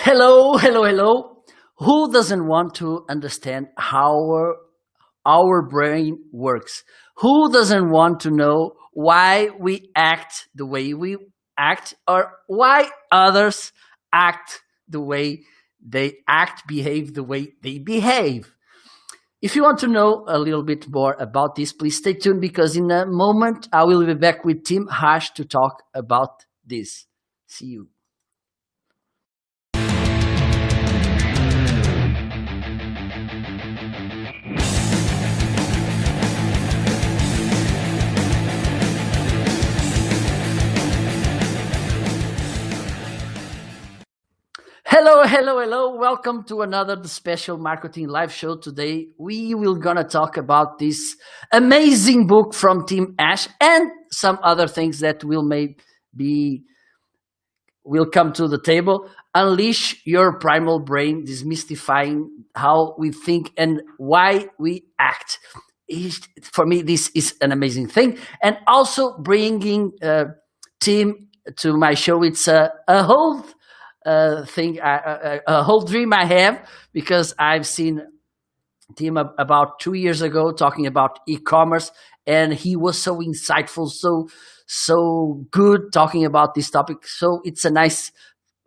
Hello, hello, hello. Who doesn't want to understand how our brain works? Who doesn't want to know why we act the way we act or why others act the way they act, behave the way they behave? If you want to know a little bit more about this, please stay tuned because in a moment I will be back with Tim Hash to talk about this. See you. Hello, hello, hello. Welcome to another special marketing live show. Today we will gonna talk about this amazing book from Tim Ash and some other things that will come to the table. Unleash your primal brain, demystifying how we think and why we act. For me, this is an amazing thing. And also bringing Tim to my show. It's a whole thing, a whole dream I have, because I've seen Tim about 2 years ago talking about e-commerce, and he was so insightful, so good talking about this topic. So it's nice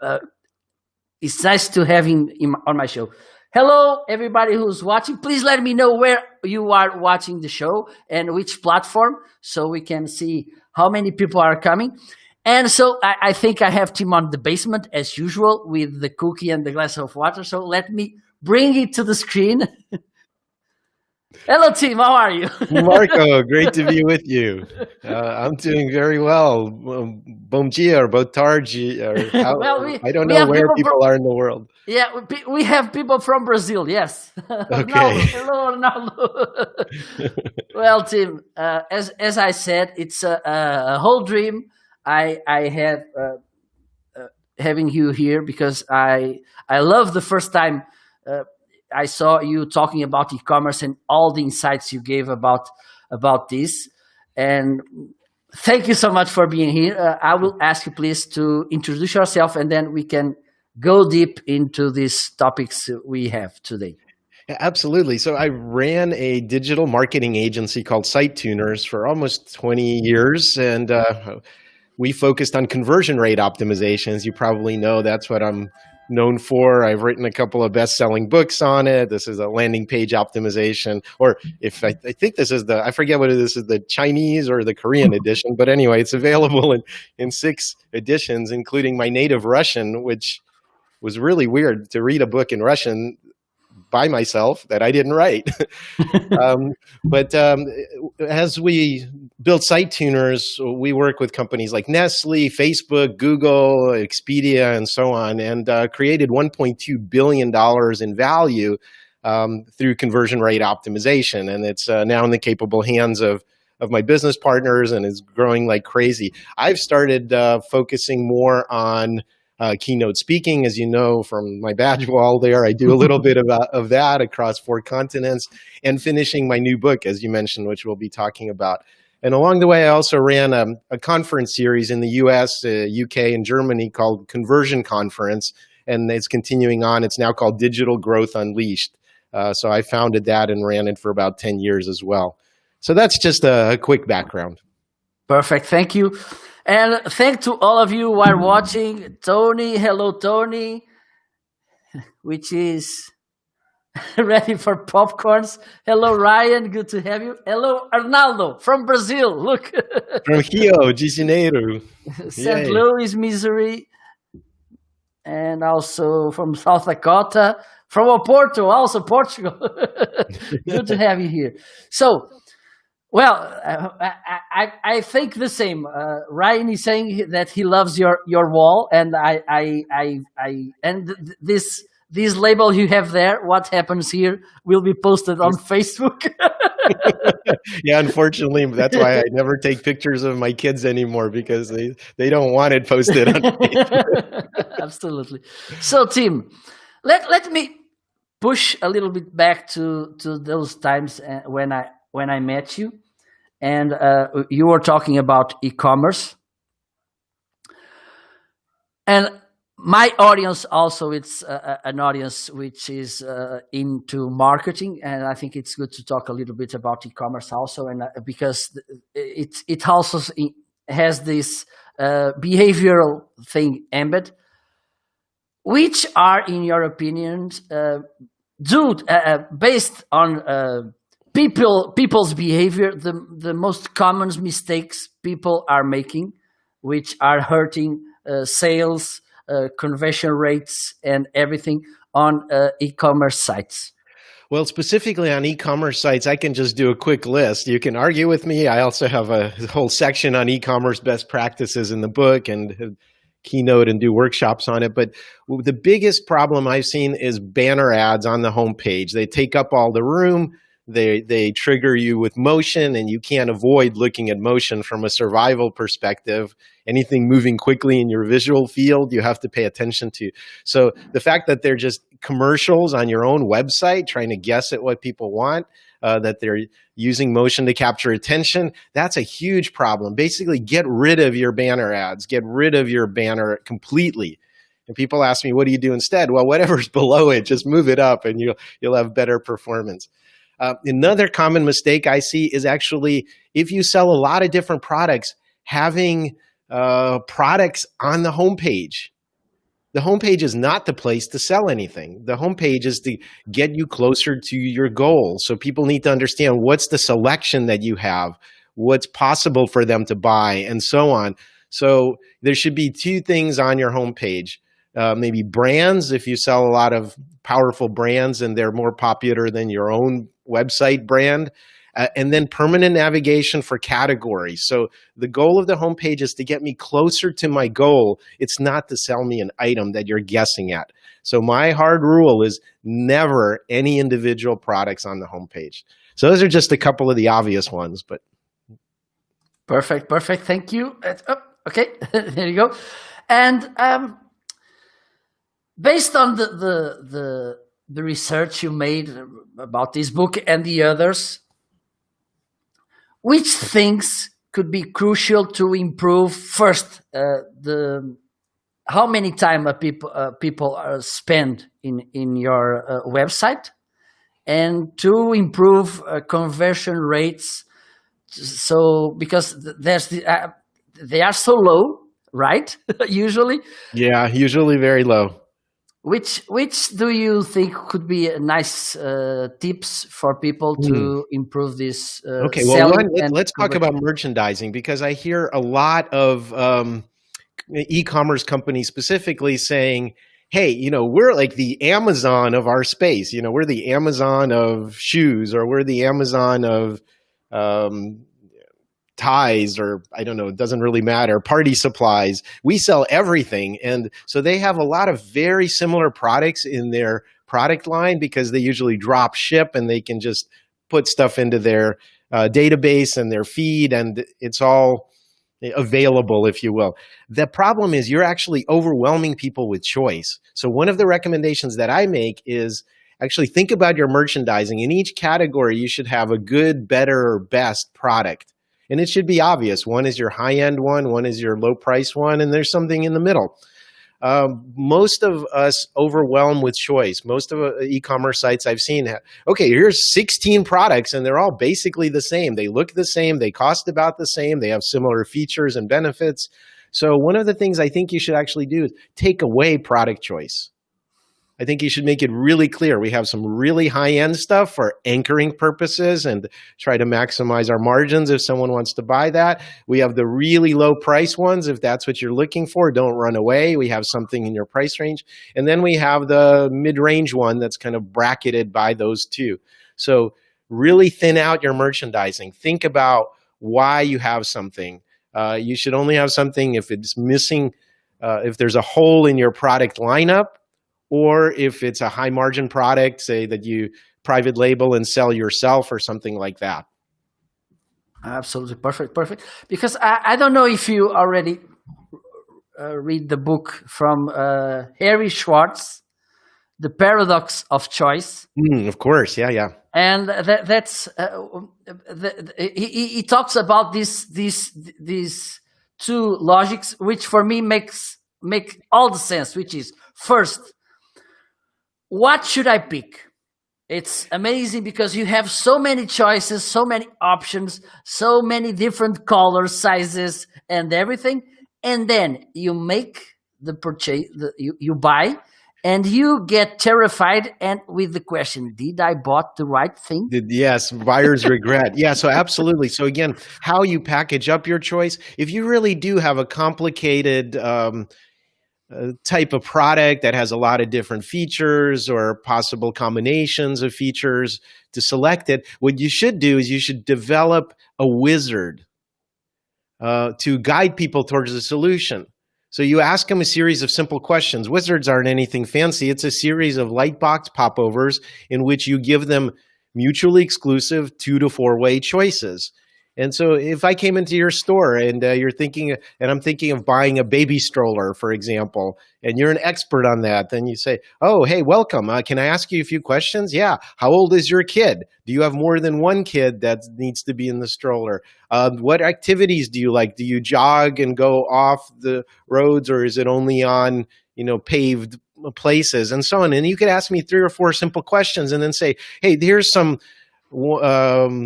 to have him on my show. Hello, everybody who's watching. Please let me know where you are watching the show and which platform, so we can see how many people are coming. And so I think I have Tim on the basement as usual with the cookie and the glass of water. So let me bring it to the screen. Hello, Tim. How are you? Marco, great to be with you. I'm doing very well. Bom dia or boa tarde. I don't know where people are in the world. Yeah, we have people from Brazil, yes. Okay. Hello, Ronaldo. Well, Tim, as I said, it's a whole dream. I have having you here because I love the first time I saw you talking about e-commerce and all the insights you gave about this. And thank you so much for being here. I will ask you please to introduce yourself, and then we can go deep into these topics we have today. Yeah, absolutely. So I ran a digital marketing agency called Site Tuners for almost 20 years, and we focused on conversion rate optimizations. You probably know that's what I'm known for. I've written a couple of best-selling books on it. This is a landing page optimization, or if I think this is I forget what this is, the Chinese or the Korean edition. But anyway, it's available in 6 editions, including my native Russian, which was really weird to read a book in Russian by myself that I didn't write. But as we built Site Tuners, we work with companies like Nestle, Facebook, Google, Expedia, and so on, and created $1.2 billion in value through conversion rate optimization. And it's now in the capable hands of my business partners and is growing like crazy. I've started focusing more on keynote speaking. As you know from my badge wall there, I do a little bit of that across 4 continents, and finishing my new book, as you mentioned, which we'll be talking about. And along the way, I also ran a conference series in the US, UK, and Germany called Conversion Conference, and it's continuing on. It's now called Digital Growth Unleashed. So I founded that and ran it for about 10 years as well. So that's just a quick background. Perfect. Thank you. And thank to all of you who are watching. Tony, hello, Tony, which is ready for popcorns. Hello, Ryan, good to have you. Hello, Arnaldo from Brazil. Look. From Rio de Janeiro. St. Louis, Missouri. And also from South Dakota. From Oporto, also Portugal. Good to have you here. So, well, I think the same. Ryan is saying that he loves your wall, and this label you have there, what happens here, will be posted on Facebook. Yeah, unfortunately, that's why I never take pictures of my kids anymore, because they don't want it posted on Facebook. Absolutely. So, Tim, let me push a little bit back to those times when I met you, and you were talking about e-commerce. And my audience also, it's an audience which is into marketing, and I think it's good to talk a little bit about e-commerce also, and because it also has this behavioral thing embedded. Which are, in your opinion, based on people's behavior, the most common mistakes people are making, which are hurting sales, conversion rates, and everything on e-commerce sites? Well, specifically on e-commerce sites, I can just do a quick list. You can argue with me. I also have a whole section on e-commerce best practices in the book and keynote and do workshops on it. But the biggest problem I've seen is banner ads on the homepage. They take up all the room. They trigger you with motion, and you can't avoid looking at motion from a survival perspective. Anything moving quickly in your visual field, you have to pay attention to. So the fact that they're just commercials on your own website, trying to guess at what people want, that they're using motion to capture attention, that's a huge problem. Basically, get rid of your banner ads. Get rid of your banner completely. And people ask me, what do you do instead? Well, whatever's below it, just move it up and you'll have better performance. Another common mistake I see is actually, if you sell a lot of different products, having products on the homepage. The homepage is not the place to sell anything. The homepage is to get you closer to your goal. So people need to understand what's the selection that you have, what's possible for them to buy, and so on. So there should be two things on your homepage. Maybe brands, if you sell a lot of powerful brands and they're more popular than your own website brand, and then permanent navigation for categories. So the goal of the homepage is to get me closer to my goal. It's not to sell me an item that you're guessing at. So my hard rule is never any individual products on the homepage. So those are just a couple of the obvious ones, but. Perfect. Thank you. Okay, there you go. And based on the research you made about this book and the others, which things could be crucial to improve? First, how many time people spend in your website, and to improve conversion rates. So because they are so low, right? Usually. Yeah, usually very low. Which do you think could be nice tips for people to improve this? Okay, well, let's talk about merchandising, because I hear a lot of e-commerce companies specifically saying, hey, we're like the Amazon of our space. We're the Amazon of shoes, or we're the Amazon of ties, or I don't know, it doesn't really matter, party supplies. We sell everything. And so they have a lot of very similar products in their product line, because they usually drop ship and they can just put stuff into their database and their feed, and it's all available, if you will. The problem is you're actually overwhelming people with choice. So one of the recommendations that I make is actually think about your merchandising. In each category, you should have a good, better, or best product. And it should be obvious. One is your high-end one is your low-price one, and there's something in the middle. Most of us overwhelm with choice. Most of e-commerce sites I've seen have, okay, here's 16 products, and they're all basically the same. They look the same. They cost about the same. They have similar features and benefits. So one of the things I think you should actually do is take away product choice. I think you should make it really clear. We have some really high-end stuff for anchoring purposes and try to maximize our margins if someone wants to buy that. We have the really low price ones. If that's what you're looking for, don't run away. We have something in your price range. And then we have the mid-range one that's kind of bracketed by those two. So really thin out your merchandising. Think about why you have something. You should only have something if it's missing, if there's a hole in your product lineup, or if it's a high margin product, say that you private label and sell yourself or something like that. Absolutely. Perfect. Because I don't know if you already read the book from Harry Schwartz, The Paradox of Choice. Of course. Yeah. And that's he talks about these two logics, which for me makes make all the sense, which is first, what should I pick? It's amazing because you have so many choices, so many options, so many different colors, sizes, and everything. And then you make the purchase, you buy, and you get terrified and with the question, did I bought the right thing? Yes, buyer's regret. Yeah, so absolutely. So again, how you package up your choice. If you really do have a complicated type of product that has a lot of different features or possible combinations of features to select it, what you should do is you should develop a wizard to guide people towards the solution. So you ask them a series of simple questions. Wizards aren't anything fancy. It's a series of light box popovers in which you give them mutually exclusive 2 to 4-way choices. And so if I came into your store and you're thinking, and I'm thinking of buying a baby stroller, for example, and you're an expert on that, then you say, oh, hey, welcome. Can I ask you a few questions? Yeah. How old is your kid? Do you have more than one kid that needs to be in the stroller? What activities do you like? Do you jog and go off the roads, or is it only on, paved places, and so on? And you could ask me 3 or 4 simple questions and then say, hey, here's some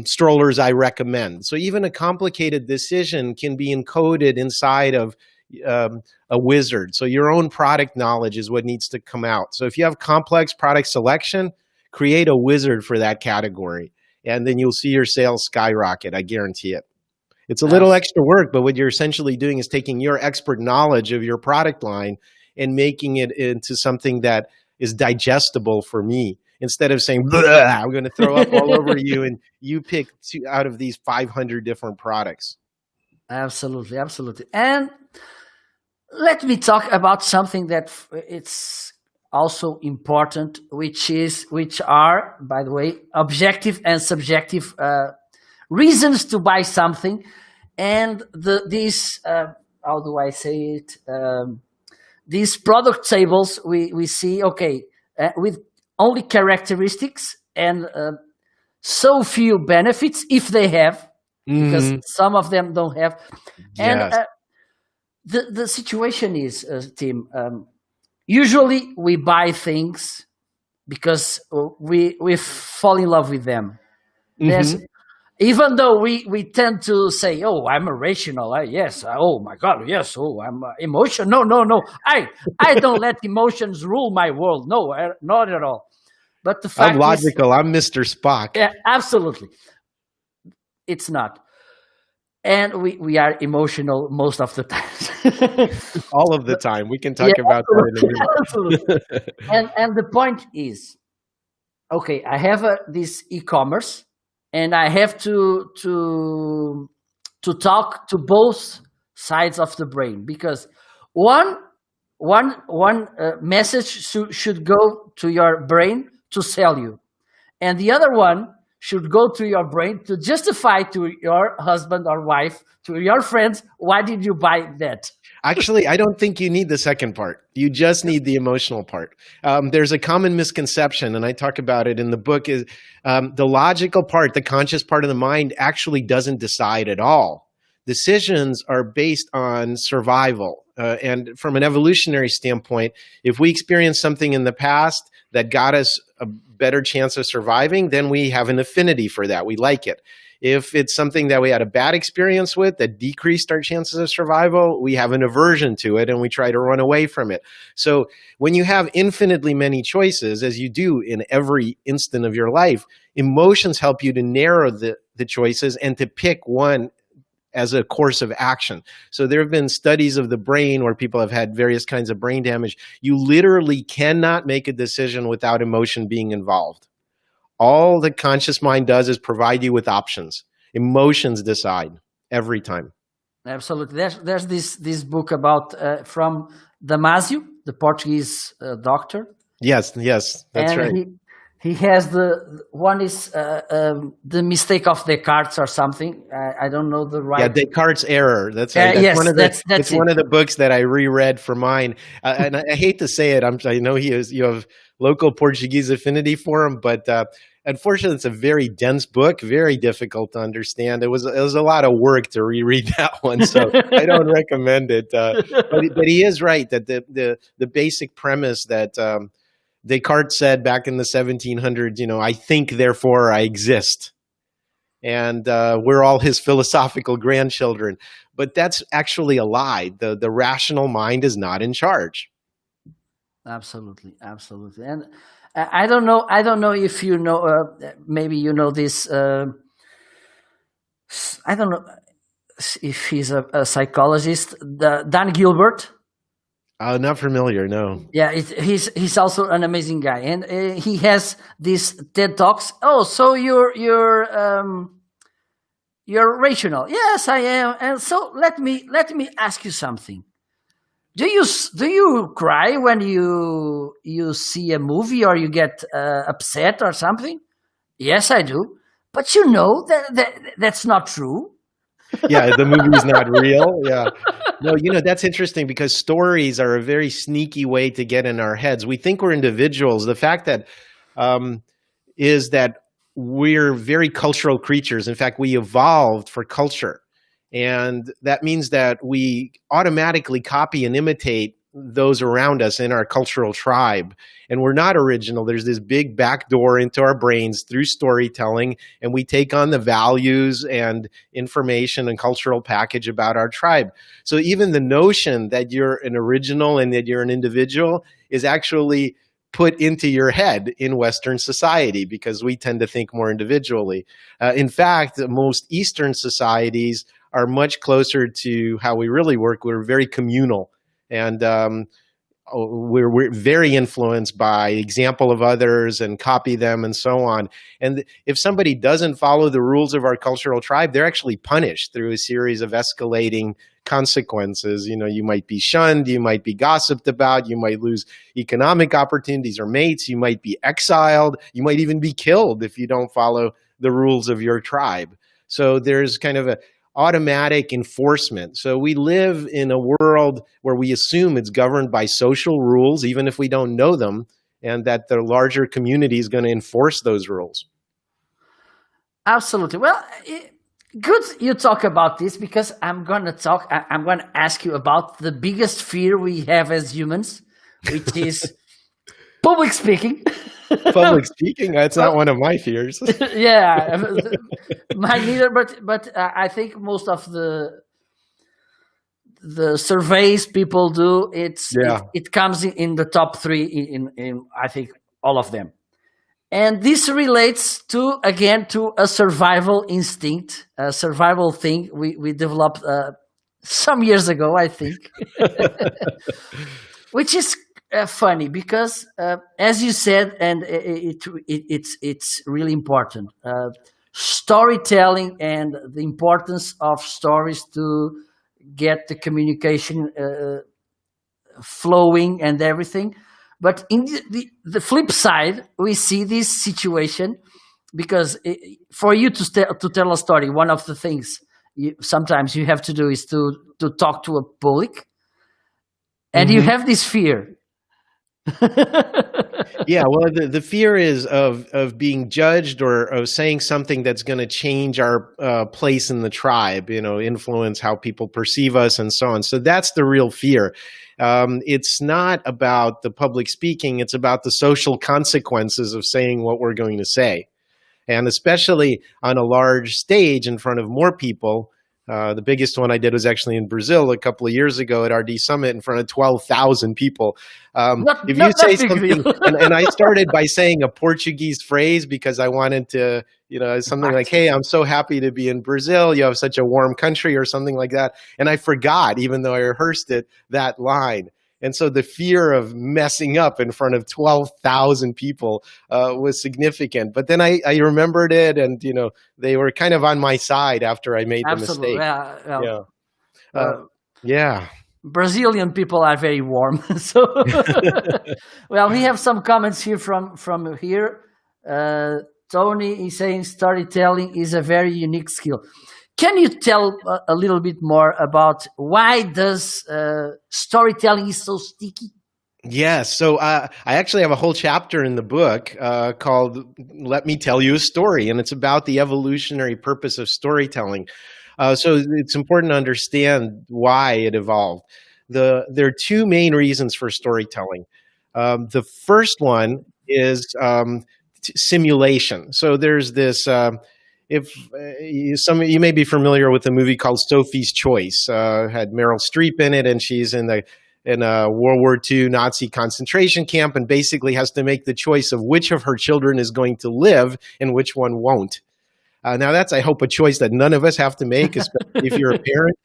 strollers I recommend. So even a complicated decision can be encoded inside of a wizard. So your own product knowledge is what needs to come out. So if you have complex product selection, create a wizard for that category, and then you'll see your sales skyrocket. I guarantee it. It's a little extra work, but what you're essentially doing is taking your expert knowledge of your product line and making it into something that is digestible for me. Instead of saying, I'm going to throw up all over you, and you pick 2 out of these 500 different products. Absolutely, absolutely. And let me talk about something that it's also important, which are, by the way, objective and subjective reasons to buy something. And these, how do I say it? These product tables, we see, okay, with only characteristics and so few benefits, if they have, because some of them don't have. And the situation is, Tim, usually we buy things because we fall in love with them. Even though we tend to say, oh, I'm irrational. Yes. Oh, my God. Yes. Oh, I'm emotional. No. I don't let emotions rule my world. No, not at all. But the fact I'm logical. I'm Mr. Spock. Yeah, absolutely. It's not. And we are emotional most of the time. All of the time. We can talk about that in a minute. Absolutely. And the point is, okay, I have this e-commerce, and I have to talk to both sides of the brain, because one message should go to your brain to sell you, and the other one should go to your brain to justify to your husband or wife, to your friends, why did you buy that? Actually, I don't think you need the second part. You just need the emotional part. There's a common misconception, and I talk about it in the book, is the logical part, the conscious part of the mind actually doesn't decide at all. Decisions are based on survival. And from an evolutionary standpoint, if we experience something in the past that got us a better chance of surviving, then we have an affinity for that. We like it. If it's something that we had a bad experience with that decreased our chances of survival, we have an aversion to it and we try to run away from it. So when you have infinitely many choices, as you do in every instant of your life, emotions help you to narrow the choices and to pick one as a course of action. So there have been studies of the brain where people have had various kinds of brain damage. You literally cannot make a decision without emotion being involved. All the conscious mind does is provide you with options. Emotions decide every time. Absolutely. There's this book about from Damasio, the Portuguese doctor. Yes, that's and right. He has the one is the mistake of Descartes or something. I don't know the right. Yeah, Descartes' error. That's right. Yes, that's one of the books that I reread for mine. And I hate to say it. I know you have local Portuguese affinity for him, but unfortunately, it's a very dense book, very difficult to understand. It was a lot of work to reread that one, so I don't recommend it. But he is right that the basic premise that Descartes said back in the 1700s, I think, therefore I exist. And we're all his philosophical grandchildren. But that's actually a lie. The rational mind is not in charge. Absolutely, absolutely. And I don't know. I don't know if you know. Maybe you know this. I don't know if he's a psychologist. Dan Gilbert. Not familiar, no. Yeah, he's also an amazing guy, and he has these TED talks. Oh, so you're rational? Yes, I am. And so let me ask you something. Do you cry when you see a movie or you get upset or something? Yes, I do. But you know that's not true. Yeah, the movie's not real. Yeah. No, that's interesting because stories are a very sneaky way to get in our heads. We think we're individuals. The fact that is that we're very cultural creatures. In fact, we evolved for culture. And that means that we automatically copy and imitate those around us in our cultural tribe. And we're not original. There's this big back door into our brains through storytelling, and we take on the values and information and cultural package about our tribe. So even the notion that you're an original and that you're an individual is actually put into your head in Western society because we tend to think more individually. In fact, most Eastern societies are much closer to how we really work. We're very communal. And we're very influenced by example of others and copy them and so on. And if somebody doesn't follow the rules of our cultural tribe, they're actually punished through a series of escalating consequences. You might be shunned, you might be gossiped about, you might lose economic opportunities or mates, you might be exiled, you might even be killed if you don't follow the rules of your tribe. So there's kind of a automatic enforcement. So we live in a world where we assume it's governed by social rules, even if we don't know them, and that the larger community is going to enforce those rules. Absolutely. Well, good you talk about this because I'm going to ask you about the biggest fear we have as humans, which is public speaking. Public speaking? That's not one of my fears. Yeah, mine neither. But I think most of the surveys people do, it comes in the top three in I think all of them, and this relates to a survival instinct, a survival thing we developed some years ago, I think, which is funny because, as you said, and it's really important. Storytelling and the importance of stories to get the communication flowing and everything. But in the flip side, we see this situation because for you to tell a story, one of the things sometimes you have to do is to talk to a public, and you have this fear. Yeah, well, the fear is of being judged or of saying something that's going to change our place in the tribe, influence how people perceive us and so on. So that's the real fear. It's not about the public speaking. It's about the social consequences of saying what we're going to say. And especially on a large stage in front of more people. The biggest one I did was actually in Brazil a couple of years ago at RD Summit in front of 12,000 people. If you say something, and I started by saying a Portuguese phrase because I wanted to, something like, hey, I'm so happy to be in Brazil. You have such a warm country or something like that. And I forgot, even though I rehearsed it, that line. And so the fear of messing up in front of 12,000 people was significant. But then I remembered it, and they were kind of on my side after I made the mistake. Yeah. Brazilian people are very warm. So, well, we have some comments here from here. Tony is saying storytelling is a very unique skill. Can you tell a little bit more about why does storytelling is so sticky? Yes. So I actually have a whole chapter in the book called "Let Me Tell You a Story," and it's about the evolutionary purpose of storytelling. So it's important to understand why it evolved. There are two main reasons for storytelling. The first one is simulation. So there's this. If some of you may be familiar with a movie called Sophie's Choice, had Meryl Streep in it, and she's in a World War II Nazi concentration camp, and basically has to make the choice of which of her children is going to live and which one won't. Now that's, I hope, a choice that none of us have to make, especially if you're a parent,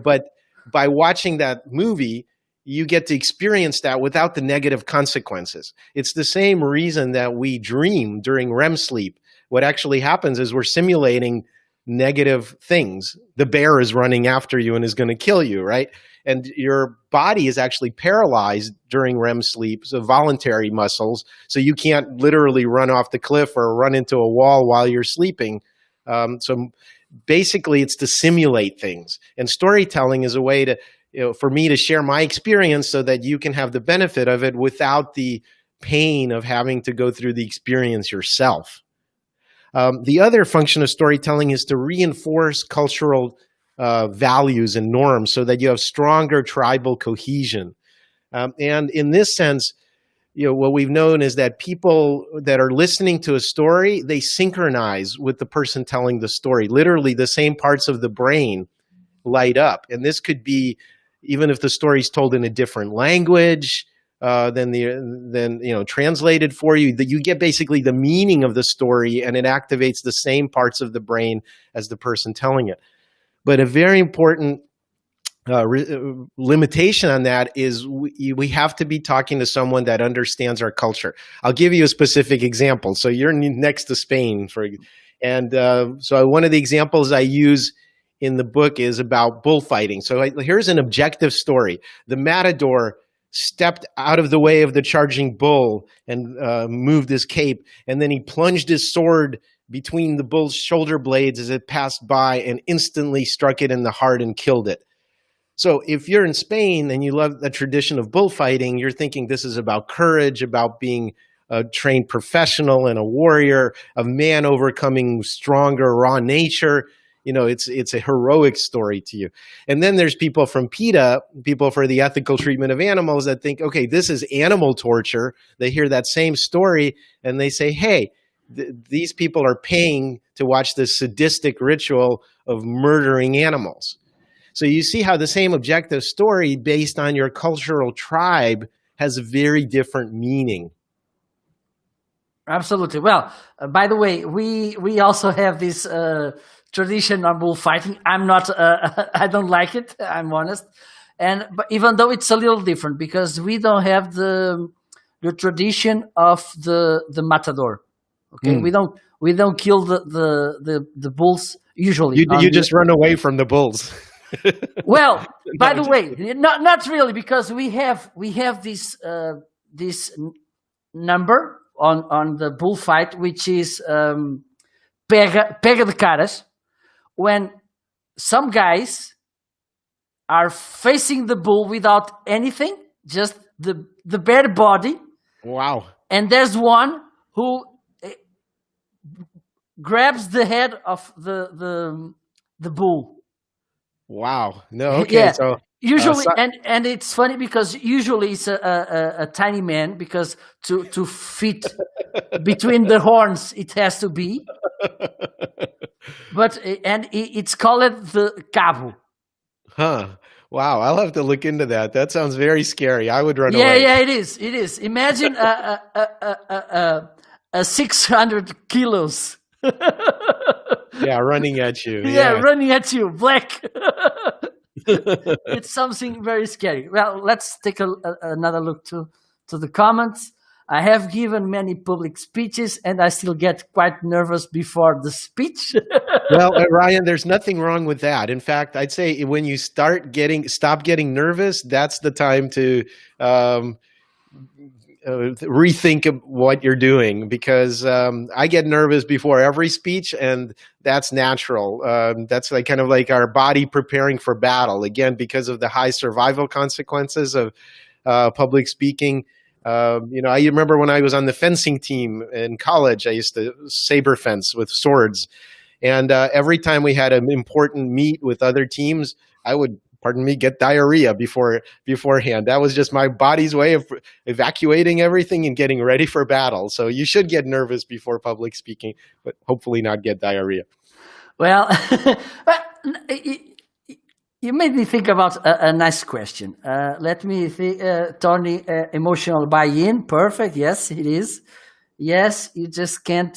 but by watching that movie, you get to experience that without the negative consequences. It's the same reason that we dream during REM sleep. What actually happens is we're simulating negative things. The bear is running after you and is going to kill you, right? And your body is actually paralyzed during REM sleep, so voluntary muscles, so you can't literally run off the cliff or run into a wall while you're sleeping. So basically, it's to simulate things. And storytelling is a way to, for me to share my experience so that you can have the benefit of it without the pain of having to go through the experience yourself. The other function of storytelling is to reinforce cultural values and norms so that you have stronger tribal cohesion. And in this sense, what we've known is that people that are listening to a story, they synchronize with the person telling the story. Literally, the same parts of the brain light up. And this could be even if the story is told in a different language than translated for you, that you get basically the meaning of the story, and it activates the same parts of the brain as the person telling it. But a very important limitation on that is we have to be talking to someone that understands our culture. I'll give you a specific example. So you're next to Spain, so one of the examples I use in the book is about bullfighting. So here's an objective story. The matador stepped out of the way of the charging bull and moved his cape, and then he plunged his sword between the bull's shoulder blades as it passed by and instantly struck it in the heart and killed it. So if you're in Spain and you love the tradition of bullfighting, you're thinking this is about courage, about being a trained professional and a warrior, a man overcoming stronger raw nature. It's a heroic story to you. And then there's people from PETA, people for the ethical treatment of animals, that think, okay, this is animal torture. They hear that same story and they say, hey, these people are paying to watch this sadistic ritual of murdering animals. So you see how the same objective story based on your cultural tribe has a very different meaning. Absolutely. Well, by the way, we also have this tradition on bullfighting. I'm not. I don't like it. I'm honest. But even though it's a little different, because we don't have the tradition of the matador. Okay, we don't kill the bulls usually. You just run away from the bulls. Well, by the way, not really, because we have this number on the bullfight, which is pega de caras, when some guys are facing the bull without anything, just the bare body. Wow! And there's one who grabs the head of the bull. Wow. No, okay. Yeah. So usually, and it's funny because usually it's a tiny man, because to fit between the horns it has to be. But it's called the cabo. Huh. Wow. I'll have to look into that. That sounds very scary. I would run away. Yeah, it is. It is. Imagine a 600 kilos. Yeah, running at you. Yeah, running at you, black. It's something very scary. Well, let's take another look to the comments. I have given many public speeches, and I still get quite nervous before the speech. Well, Ryan, there's nothing wrong with that. In fact, I'd say when you stop getting nervous, that's the time to rethink of what you're doing, because I get nervous before every speech, and that's natural. That's kind of like our body preparing for battle, again, because of the high survival consequences of public speaking. I remember when I was on the fencing team in college, I used to saber fence with swords. And every time we had an important meet with other teams, I would, pardon me, get diarrhea beforehand. That was just my body's way of evacuating everything and getting ready for battle. So you should get nervous before public speaking, but hopefully not get diarrhea. Well, but you made me think about a nice question. Let me think, Tony, emotional buy-in. Perfect. Yes, it is. Yes, you just can't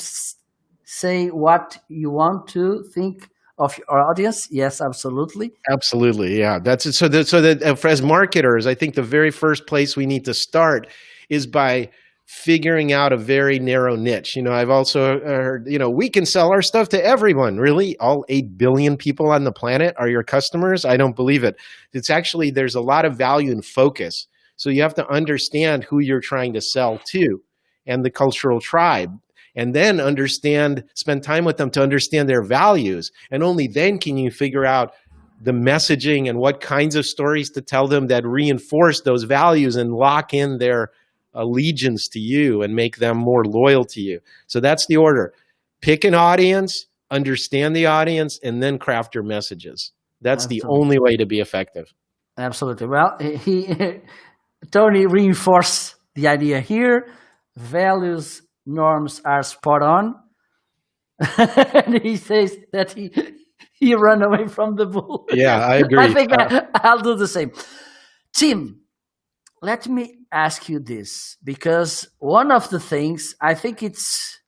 say what you want to think of your audience. Yes, absolutely. Absolutely, yeah. That's it. So that as marketers, I think the very first place we need to start is by figuring out a very narrow niche. I've also heard, we can sell our stuff to everyone. Really? All 8 billion people on the planet are your customers? I don't believe it. It's actually, there's a lot of value in focus. So you have to understand who you're trying to sell to and the cultural tribe. And then spend time with them to understand their values. And only then can you figure out the messaging and what kinds of stories to tell them that reinforce those values and lock in their allegiance to you and make them more loyal to you. So that's the order. Pick an audience, understand the audience, and then craft your messages. That's Absolutely. the only way to be effective. Absolutely. Well, Tony reinforced the idea here. Values, norms are spot on. And he says that he ran away from the bull. Yeah, I agree. I think I'll do the same. Tim, let me ask you this, because one of the things, I think it's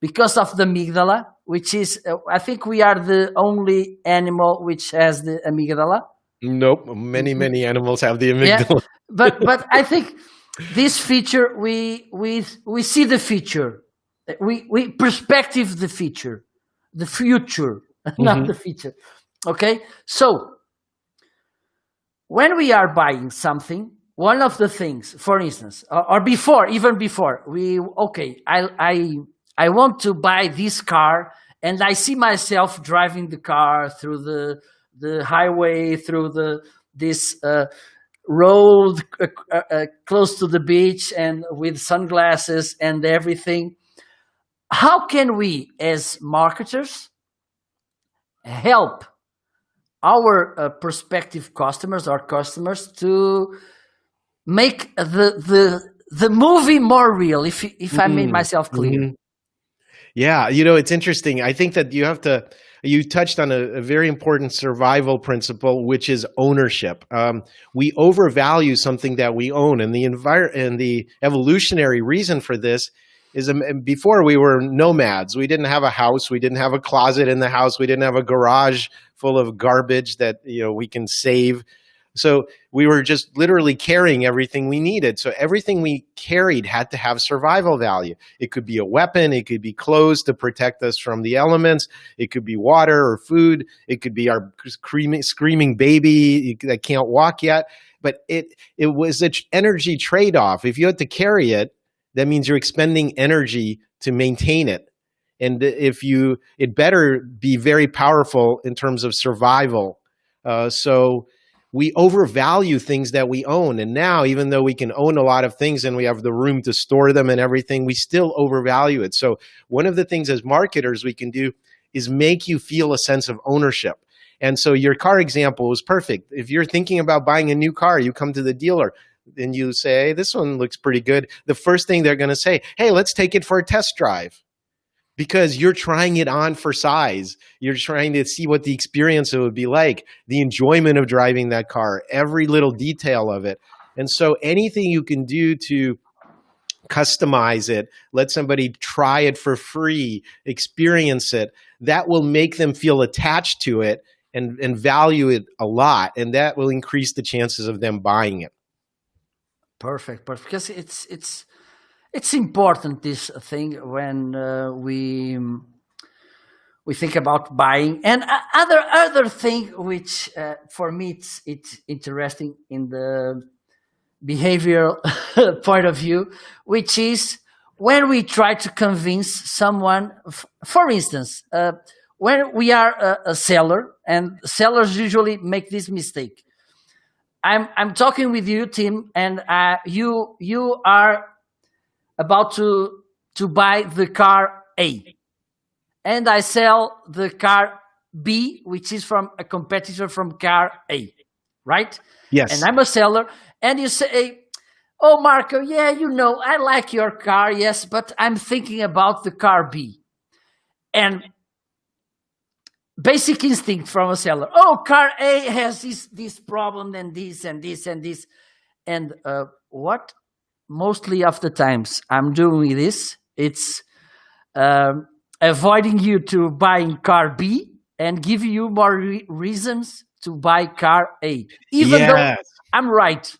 because of the amygdala, which is, I think we are the only animal which has the amygdala. Nope. Many animals have the amygdala. Yeah, but I think this feature, we see the feature. We perspective the future, not the feature. Okay? So, when we are buying something, one of the things, for instance, or even before, I want to buy this car, and I see myself driving the car through the highway, through this road close to the beach, and with sunglasses and everything. How can we, as marketers, help our prospective customers or customers to make the movie more real, if I made myself clear? Yeah, it's interesting. I think that you touched on a very important survival principle, which is ownership. We overvalue something that we own, and the evolutionary reason for this is before we were nomads. We didn't have a house. We didn't have a closet in the house. We didn't have a garage full of garbage that we can save. So we were just literally carrying everything we needed. So everything we carried had to have survival value. It could be a weapon. It could be clothes to protect us from the elements. It could be water or food. It could be our screaming baby that can't walk yet. But it was an energy trade-off. If you had to carry it, that means you're expending energy to maintain it. And it better be very powerful in terms of survival. So we overvalue things that we own. And now, even though we can own a lot of things and we have the room to store them and everything, we still overvalue it. So one of the things as marketers we can do is make you feel a sense of ownership. And so your car example was perfect. If you're thinking about buying a new car, you come to the dealer and you say, hey, this one looks pretty good. The first thing they're going to say, hey, let's take it for a test drive. Because you're trying it on for size. You're trying to see what the experience it would be like, the enjoyment of driving that car, every little detail of it. And so anything you can do to customize it, let somebody try it for free, experience it, that will make them feel attached to it and value it a lot. And that will increase the chances of them buying it. Perfect. Because it's important, this thing, when we think about buying. And other thing which for me it's interesting in the behavioral point of view, which is when we try to convince someone. For instance, when we are a seller, and sellers usually make this mistake. I'm talking with you, Tim, and you are about to buy the car A, and I sell the car B, which is from a competitor from car A, right? And Yes. I'm a seller, and you say, "Oh, Marco, yeah, I like your car, yes, but I'm thinking about the car B." And basic instinct from a seller, "Oh, car A has this problem and this and this and this." And what mostly of the times I'm doing this, it's avoiding you to buying car B and give you more reasons to buy car A, even though Yes. I'm right.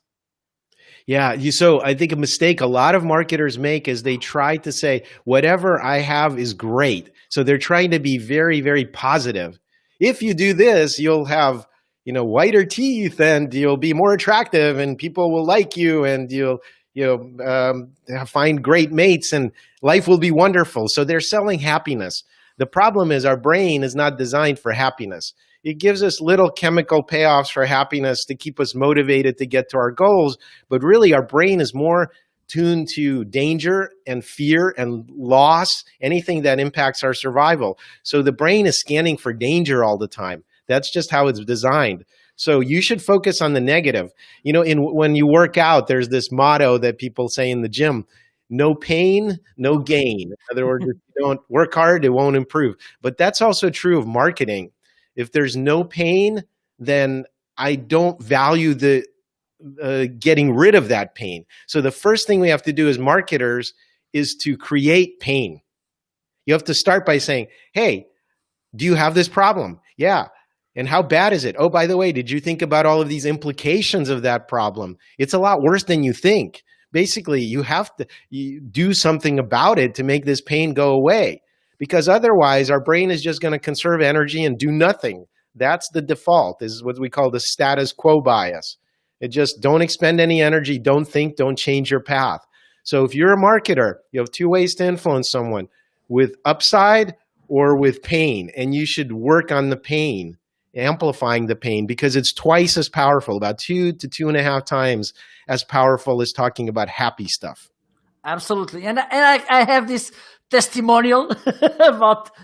Yeah. So I think a mistake a lot of marketers make is they try to say, whatever I have is great. So they're trying to be very, very positive. If you do this, you'll have, whiter teeth, and you'll be more attractive, and people will like you, and you'll, find great mates, and life will be wonderful. So they're selling happiness. The problem is our brain is not designed for happiness. It gives us little chemical payoffs for happiness to keep us motivated to get to our goals. But really, our brain is more tuned to danger and fear and loss, anything that impacts our survival. So the brain is scanning for danger all the time. That's just how it's designed. So you should focus on the negative. When you work out, there's this motto that people say in the gym: no pain, no gain. In other words, if you don't work hard, it won't improve. But that's also true of marketing. If there's no pain, then I don't value the getting rid of that pain. So the first thing we have to do as marketers is to create pain. You have to start by saying, "Hey, do you have this problem?" "Yeah." "And how bad is it?" "Oh, by the way, did you think about all of these implications of that problem? It's a lot worse than you think." Basically, you have to do something about it to make this pain go away, because otherwise our brain is just going to conserve energy and do nothing. That's the default. This is what we call the status quo bias. It just don't expend any energy, don't think, don't change your path. So if you're a marketer, you have two ways to influence someone: with upside or with pain. And you should work on the pain, amplifying the pain, because it's twice as powerful, about 2 to 2.5 times as powerful as talking about happy stuff. Absolutely. And I have this testimonial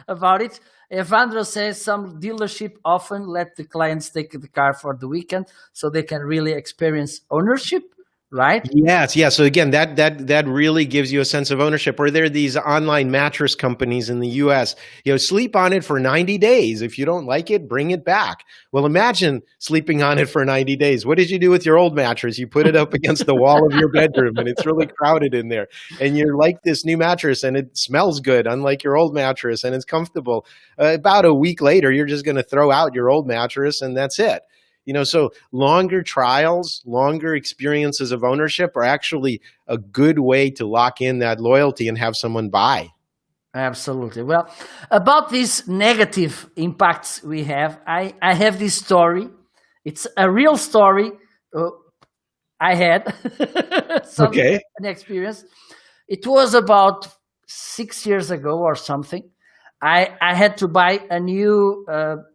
about it. Evandro says some dealership often let the clients take the car for the weekend so they can really experience ownership, right? Yes, yeah. So again, that really gives you a sense of ownership. Or there are these online mattress companies in the US, sleep on it for 90 days. If you don't like it, bring it back. Well, imagine sleeping on it for 90 days. What did you do with your old mattress? You put it up against the wall of your bedroom, and it's really crowded in there. And you like this new mattress, and it smells good, unlike your old mattress, and it's comfortable. About a week later, you're just going to throw out your old mattress, and that's it. So longer trials, longer experiences of ownership are actually a good way to lock in that loyalty and have someone buy. Absolutely. Well, about these negative impacts we have, I have this story. It's a real story. I had an experience. It was about 6 years ago or something. I had to buy a new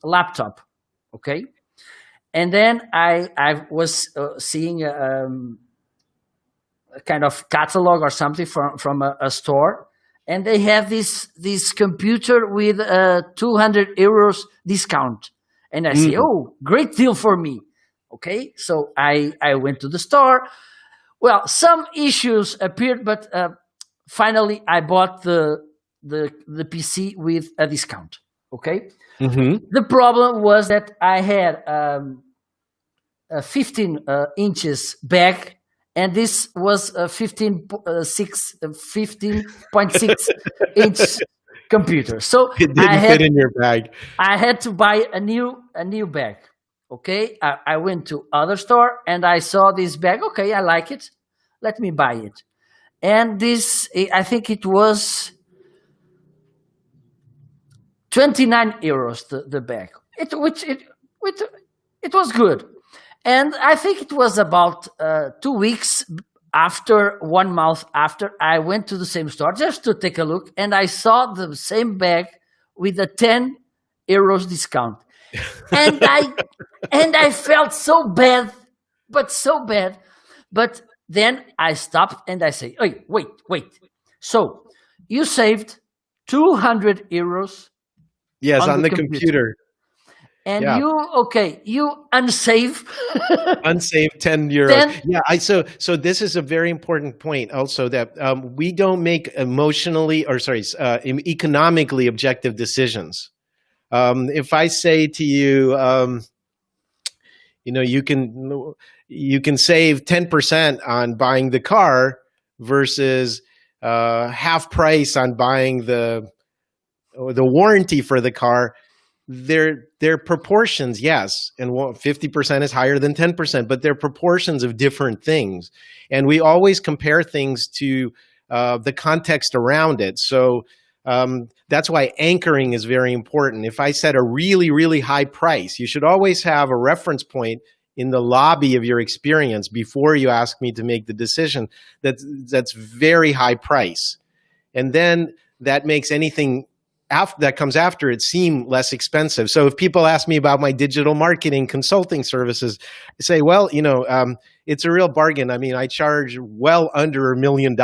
laptop. Okay. And then I was seeing a kind of catalog or something from a store, and they have this computer with a 200 euros discount. And I say, "Oh, great deal for me." Okay, so I went to the store. Well, some issues appeared, but finally I bought the PC with a discount. Okay. Mm-hmm. The problem was that I had a 15 inches bag, and this was a 15.6 inch computer. So It didn't fit in your bag. I had to buy a new bag. Okay, I went to other store and I saw this bag. Okay, I like it. Let me buy it. And this, I think it was 29 euros the bag. It was good. And I think it was about 2 weeks after, 1 month after, I went to the same store just to take a look, and I saw the same bag with a 10 euros discount. And I felt so bad but so bad. But then I stopped and I say, "Hey, wait. So you saved 200 euros Yes, on on the the computer, computer. and Yeah. you unsave Unsaved 10 euros. 10. Yeah, so this is a very important point also that we don't make emotionally or sorry, economically objective decisions. If I say to you, you know, you can save 10% on buying the car versus half price on buying the warranty for the car, they're proportions, yes, and 50% is higher than 10%, but they're proportions of different things, and we always compare things to the context around it. So that's why anchoring is very important. If I set a really, really high price, you should always have a reference point in the lobby of your experience before you ask me to make the decision that's very high price, and then that makes anything that comes after it seem less expensive. So if people ask me about my digital marketing consulting services, I say, well, it's a real bargain. I mean, I charge well under $1 million,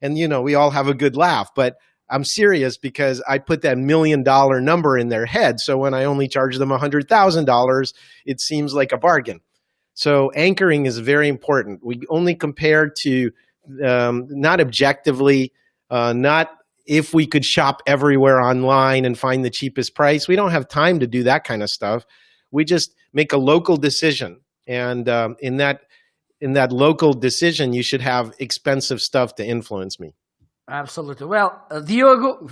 and we all have a good laugh, but I'm serious because I put that $1 million number in their head. So when I only charge them $100,000, it seems like a bargain. So anchoring is very important. We only compare to not objectively, not if we could shop everywhere online and find the cheapest price. We don't have time to do that kind of stuff. We just make a local decision. And in that local decision, you should have expensive stuff to influence me. Absolutely. Well, Diogo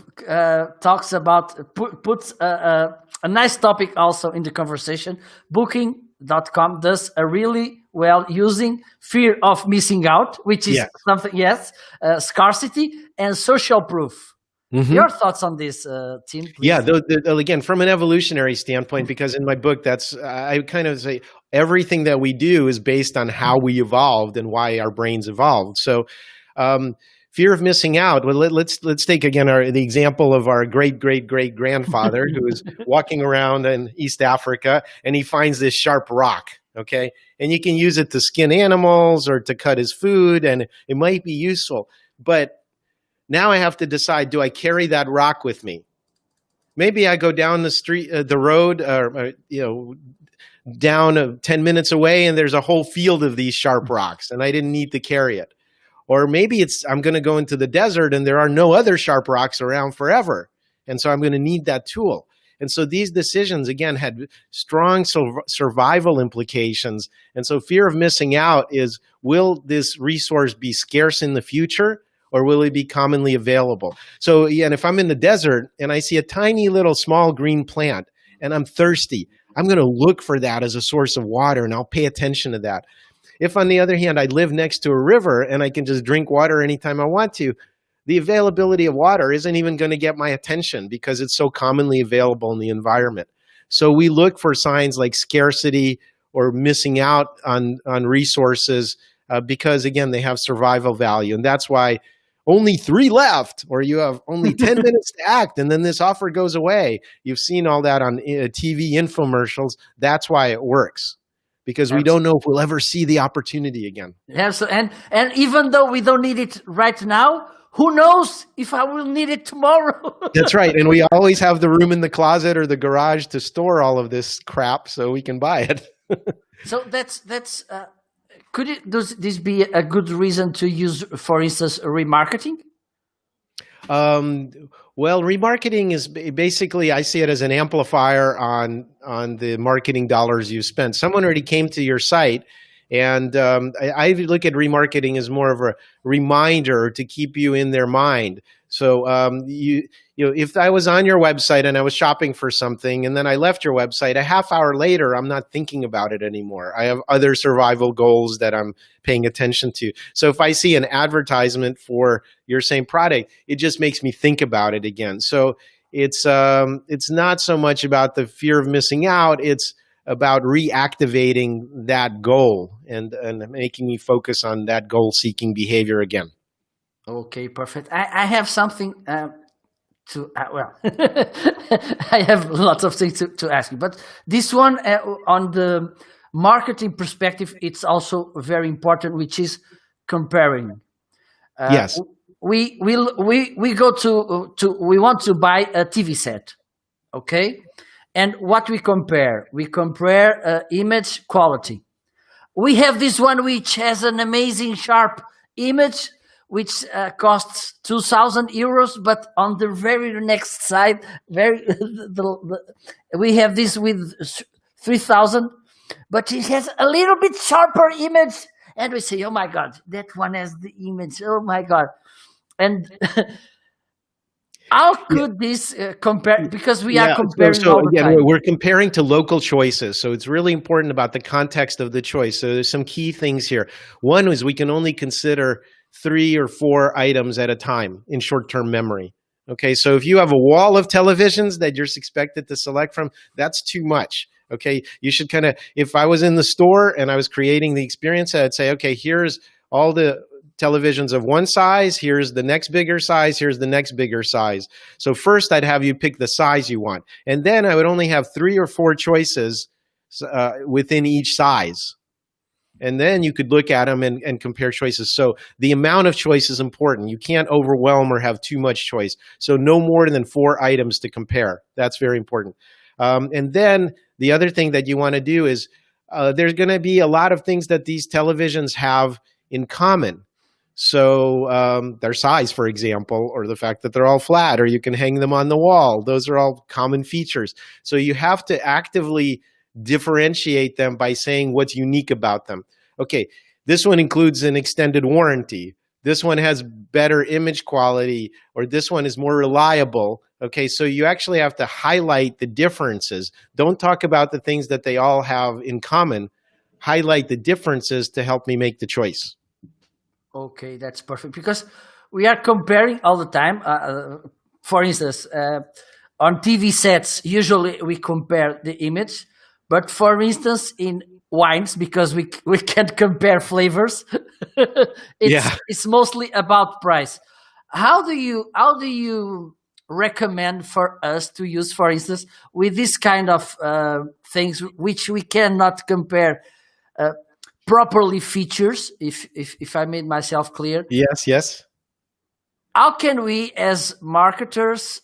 talks about, puts a nice topic also in the conversation. Booking.com does a really well using fear of missing out, which is something, yes, scarcity and social proof. Mm-hmm. Your thoughts on this, Tim? Please? Yeah, again, from an evolutionary standpoint, because in my book, I kind of say everything that we do is based on how we evolved and why our brains evolved. So fear of missing out. Well, let's take again the example of our great grandfather who was walking around in East Africa and he finds this sharp rock. Okay, and you can use it to skin animals or to cut his food, and it might be useful. But now I have to decide: do I carry that rock with me? Maybe I go down the street, the road, down 10 minutes away, and there's a whole field of these sharp rocks, and I didn't need to carry it. Or maybe I'm going to go into the desert and there are no other sharp rocks around forever. And so I'm going to need that tool. And so these decisions, again, had strong survival implications. And so fear of missing out is, will this resource be scarce in the future or will it be commonly available? So, and if I'm in the desert and I see a tiny little small green plant and I'm thirsty, I'm going to look for that as a source of water and I'll pay attention to that. If, on the other hand, I live next to a river and I can just drink water anytime I want to, the availability of water isn't even going to get my attention because it's so commonly available in the environment. So we look for signs like scarcity or missing out on resources because, again, they have survival value. And that's why only 3 left, or you have only 10 minutes to act, and then this offer goes away. You've seen all that on TV infomercials. That's why it works. Because we don't know if we'll ever see the opportunity again. Yeah, so, and even though we don't need it right now, who knows if I will need it tomorrow? That's right. And we always have the room in the closet or the garage to store all of this crap so we can buy it. So does this be a good reason to use, for instance, remarketing? Well, remarketing is basically, I see it as an amplifier on the marketing dollars you spent. Someone already came to your site, and I look at remarketing as more of a reminder to keep you in their mind. So if I was on your website and I was shopping for something and then I left your website, a half hour later, I'm not thinking about it anymore. I have other survival goals that I'm paying attention to. So if I see an advertisement for your same product, it just makes me think about it again. So it's not so much about the fear of missing out. It's about reactivating that goal and making me focus on that goal-seeking behavior again. Okay, perfect. I have something I have lots of things to ask you, but this one on the marketing perspective, it's also very important, which is comparing. Uh, Yes. we go to we want to buy a TV set, okay, and what we compare? We compare image quality. We have this one which has an amazing sharp image, which costs 2,000 euros, but on the very next side, we have this with 3,000, but it has a little bit sharper image, and we say, "Oh my God, that one has the image! Oh my God!" And how could this compare? Because we are Yeah. comparing So all the again, time. we're comparing to local choices. So it's really important about the context of the choice. So there's some key things here. One is we can only consider 3 or 4 items at a time in short-term memory. Okay. So if you have a wall of televisions that you're expected to select from, that's too much. Okay. You should kind of, if I was in the store and I was creating the experience, I'd say, okay, here's all the televisions of one size. Here's the next bigger size. Here's the next bigger size. So first I'd have you pick the size you want. And then I would only have 3 or 4 choices within each size. And then you could look at them and compare choices. So the amount of choice is important. You can't overwhelm or have too much choice. So no more than 4 items to compare. That's very important. And then the other thing that you want to do is there's going to be a lot of things that these televisions have in common. So their size, for example, or the fact that they're all flat, or you can hang them on the wall. Those are all common features. So you have to actively differentiate them by saying what's unique about them. Okay, this one includes an extended warranty. This one has better image quality, or this one is more reliable. Okay, so you actually have to highlight the differences. Don't talk about the things that they all have in common. Highlight the differences to help me make the choice. Okay, that's perfect, because we are comparing all the time. For instance, on TV sets, usually we compare the image, but for instance, in wines, because we can't compare flavors, Yeah. it's mostly about price. How do you recommend for us to use, for instance, with this kind of things which we cannot compare? Uh, Properly features, if I made myself clear, Yes, yes. how can we as marketers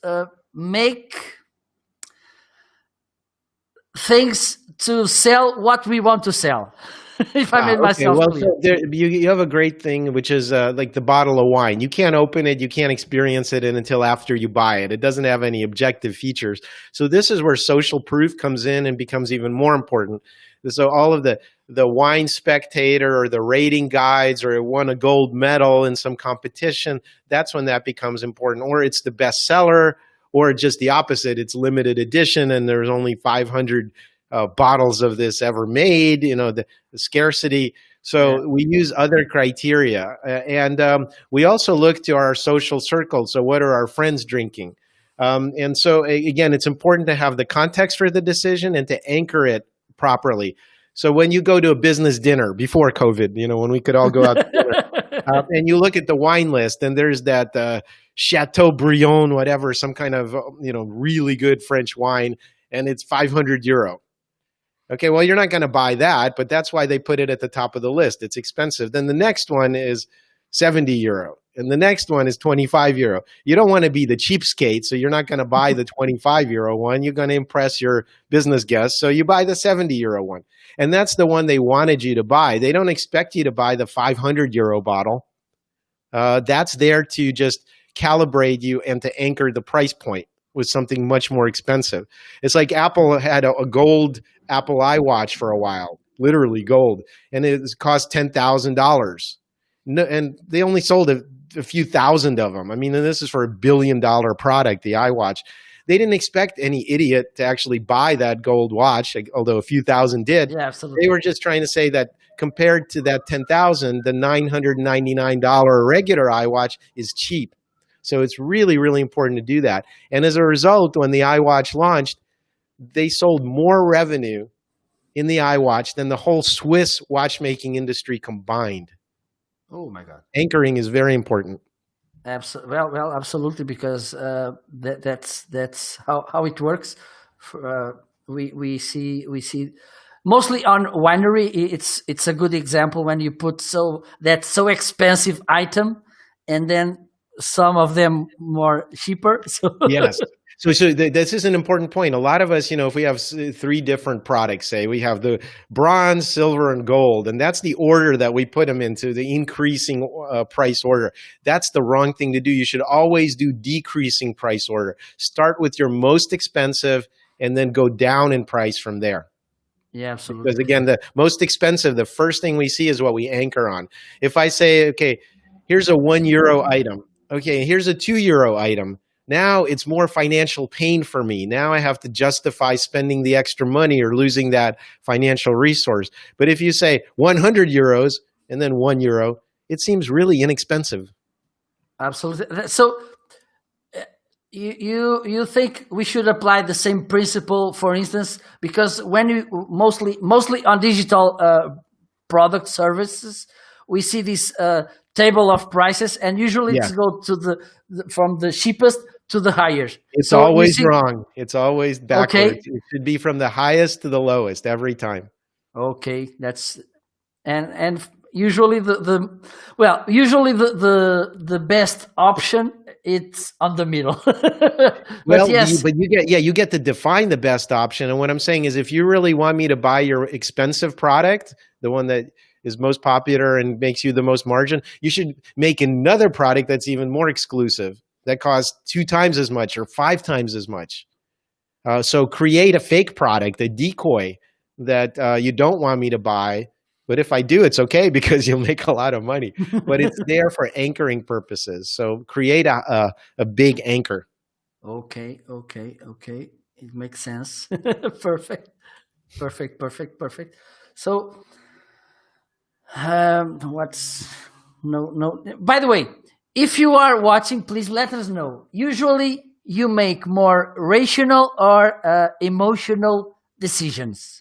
make things to sell what we want to sell? If I made Okay. myself Well, clear. so you have a great thing, which is like the bottle of wine. You can't open it, you can't experience it until after you buy it. It doesn't have any objective features. So this is where social proof comes in and becomes even more important. So all of the wine spectator or the rating guides, or it won a gold medal in some competition, that's when that becomes important. Or it's the bestseller, or just the opposite. It's limited edition and there's only 500 bottles of this ever made, the scarcity. Yeah. So we use other criteria. And we also look to our social circle. So what are our friends drinking? And so again, it's important to have the context for the decision and to anchor it properly. So when you go to a business dinner before COVID, when we could all go out to dinner, and you look at the wine list, and there's that Chateaubriand, whatever, some kind of really good French wine, and it's 500 euro. Okay, well, you're not going to buy that, but that's why they put it at the top of the list. It's expensive. Then the next one is 70 euro, and the next one is 25 euro. You don't want to be the cheapskate, so you're not going to buy the 25 euro one. You're going to impress your business guests, so you buy the 70 euro one. And that's the one they wanted you to buy. They don't expect you to buy the 500 euro bottle. That's there to just calibrate you and to anchor the price point with something much more expensive. It's like Apple had a gold Apple iWatch for a while, literally gold, and it cost $10,000. No, and they only sold a few thousand of them. I mean, and this is for $1 billion product, the iWatch. They didn't expect any idiot to actually buy that gold watch, although a few thousand did. Yeah, absolutely. They were just trying to say that compared to that 10,000, the $999 regular iWatch is cheap. So it's really, really important to do that. And as a result, when the iWatch launched, they sold more revenue in the iWatch than the whole Swiss watchmaking industry combined. Oh my God. Anchoring is very important. Well, absolutely, because that's how it works. We see mostly on winery. It's a good example when you put that so expensive item, and then some of them more cheaper. So Yes. This is an important point. A lot of us, if we have three different products, say we have the bronze, silver, and gold, and that's the order that we put them into, the increasing price order. That's the wrong thing to do. You should always do decreasing price order. Start with your most expensive and then go down in price from there. yeah, absolutely. Because again, the most expensive, the first thing we see is what we anchor on. If I say, okay, here's a €1 item. Okay, here's a €2 item. Now it's more financial pain for me. Now I have to justify spending the extra money or losing that financial resource. But if you say €100 and then €1, it seems really inexpensive. Absolutely. So you think we should apply the same principle, for instance, because when you mostly on digital product services, we see this table of prices, and usually it's go to from the cheapest to the highest. It's always wrong. It's always backwards. Okay. It should be from the highest to the lowest every time. Okay, that's and usually usually the best option, it's on the middle. Well, yes, you get to define the best option. And what I'm saying is, if you really want me to buy your expensive product, the one that is most popular and makes you the most margin, you should make another product that's even more exclusive, that costs 2 times as much or 5 times as much. So create a fake product, a decoy that you don't want me to buy. But if I do, it's okay because you'll make a lot of money. But it's there for anchoring purposes. So create a big anchor. Okay. It makes sense. Perfect. So, no. By the way, if you are watching, please let us know. Usually, you make more rational or emotional decisions.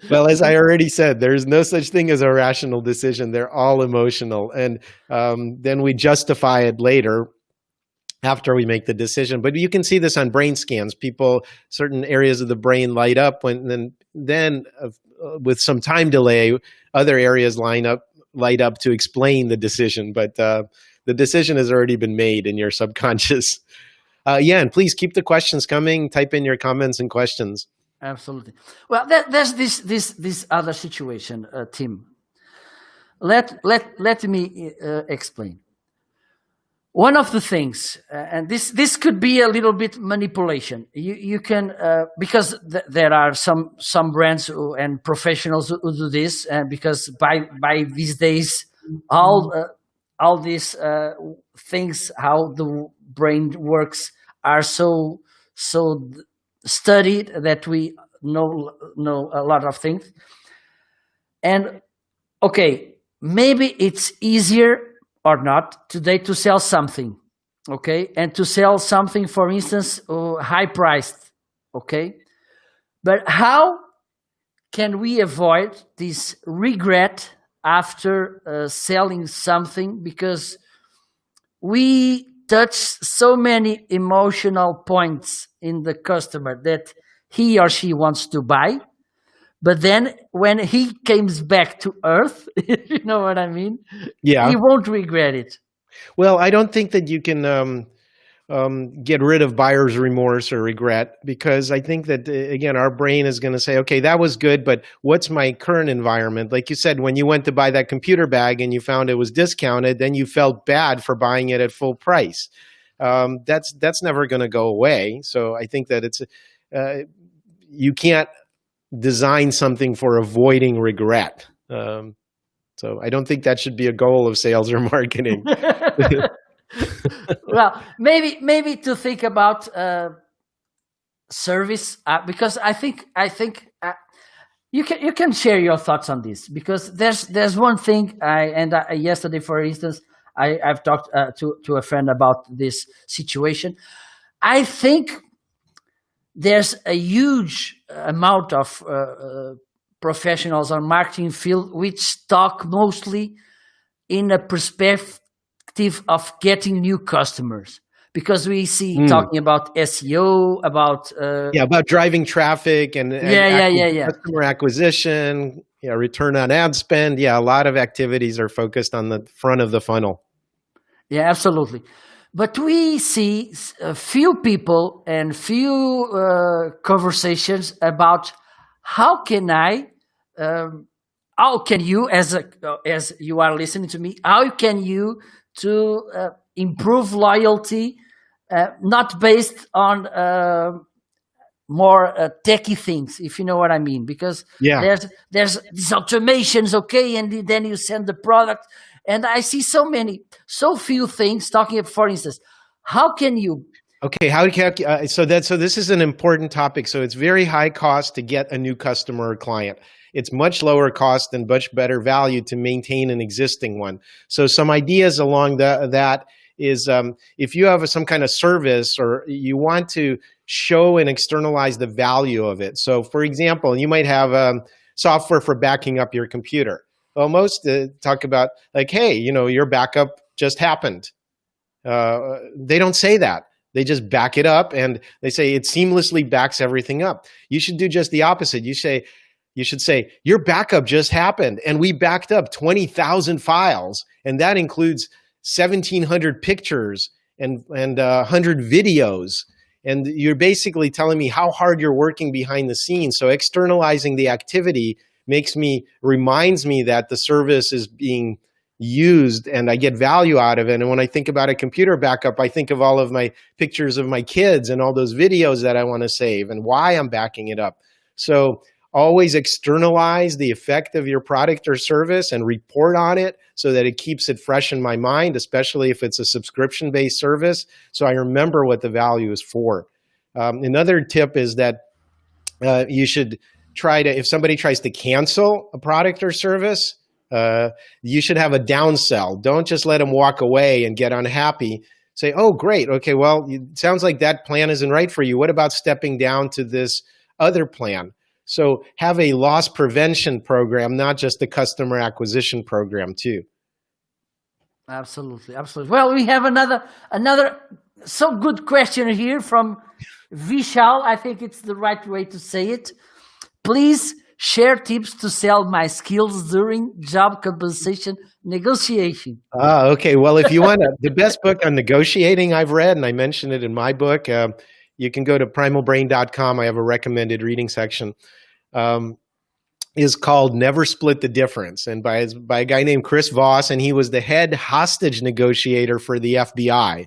Well, as I already said, there's no such thing as a rational decision. They're all emotional. And then we justify it later after we make the decision. But you can see this on brain scans. Certain areas of the brain light up then with some time delay, other areas light up to explain the decision. But the decision has already been made in your subconscious. And please keep the questions coming. Type in your comments and questions. Absolutely. Well, there's this other situation, Tim. Let me explain. One of the things, and this could be a little bit manipulation. You can because there are some brands and professionals who do this, and because by these days all these things, how the brain works, are so studied that we know a lot of things. And okay, maybe it's easier or not today to sell something, okay, and to sell something, for instance, high priced, okay, but how can we avoid this regret after selling something, because we touch so many emotional points in the customer that he or she wants to buy, but then when he comes back to earth, you know what I mean? Yeah. He won't regret it. Well, I don't think that you can get rid of buyer's remorse or regret, because I think that, again, our brain is going to say, okay, that was good, but what's my current environment? Like you said, when you went to buy that computer bag and you found it was discounted, then you felt bad for buying it at full price. That's never going to go away. So I think that you can't design something for avoiding regret. So I don't think that should be a goal of sales or marketing. Well, maybe to think about service, because I think you can share your thoughts on this, because there's one thing yesterday, for instance, I've talked to a friend about this situation. I think there's a huge amount of professionals on marketing field which talk mostly in a perspective of getting new customers, because we see Mm. talking about SEO, about Yeah, about driving traffic and yeah. customer acquisition, return on ad spend. Yeah, a lot of activities are focused on the front of the funnel. Yeah, absolutely. But we see a few people and few conversations about how can I, how can you, as you are listening to me, how can you to improve loyalty, not based on more techie things, if you know what I mean, because Yeah. there's these automations, okay, and then you send the product, and I see so few things talking. For instance, how can you? Okay, how can so this is an important topic. So it's very high cost to get a new customer or client. It's much lower cost and much better value to maintain an existing one. So some ideas along that is if you have some kind of service or you want to show and externalize the value of it. So for example, you might have software for backing up your computer. Well, most talk about like, hey, your backup just happened. They don't say that. They just back it up and they say it seamlessly backs everything up. You should do just the opposite. You should say, your backup just happened and we backed up 20,000 files. And that includes 1,700 pictures and 100 videos. And you're basically telling me how hard you're working behind the scenes. So externalizing the activity reminds me that the service is being used and I get value out of it. And when I think about a computer backup, I think of all of my pictures of my kids and all those videos that I want to save and why I'm backing it up. So always externalize the effect of your product or service and report on it so that it keeps it fresh in my mind, especially if it's a subscription-based service. So I remember what the value is for. Another tip is that you should try to, if somebody tries to cancel a product or service, you should have a downsell. Don't just let them walk away and get unhappy. Say, oh, great. Okay, well, it sounds like that plan isn't right for you. What about stepping down to this other plan? So have a loss prevention program, not just a customer acquisition program too. Absolutely. Well, we have another so good question here from Vishal. I think it's the right way to say it. Please share tips to sell my skills during job compensation negotiation. Okay. Well, if you want the best book on negotiating I've read, and I mentioned it in my book, you can go to primalbrain.com. I have a recommended reading section. Is called Never Split the Difference, and by a guy named Chris Voss, and he was the head hostage negotiator for the FBI.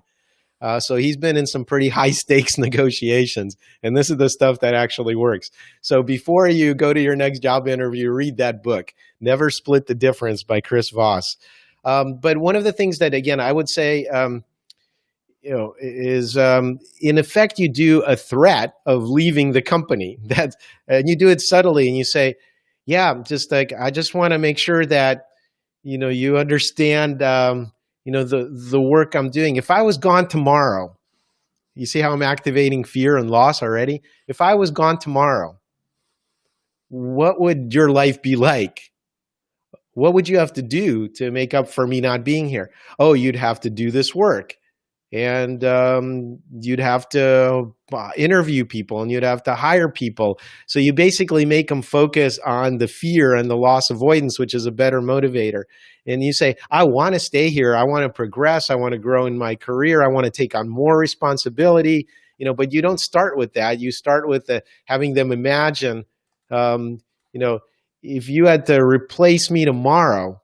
So he's been in some pretty high stakes negotiations, and this is the stuff that actually works. So before you go to your next job interview, read that book, Never Split the Difference by Chris Voss. But one of the things that, again, I would say, is in effect, you do a threat of leaving the company and you do it subtly and you say, yeah, just like, I just want to make sure that, you understand, the work I'm doing. If I was gone tomorrow, you see how I'm activating fear and loss already? If I was gone tomorrow, what would your life be like? What would you have to do to make up for me not being here? Oh, you'd have to do this work. And you'd have to interview people and you'd have to hire people. So you basically make them focus on the fear and the loss avoidance, which is a better motivator. And you say, I want to stay here. I want to progress. I want to grow in my career. I want to take on more responsibility. But you don't start with that. You start with having them imagine, if you had to replace me tomorrow,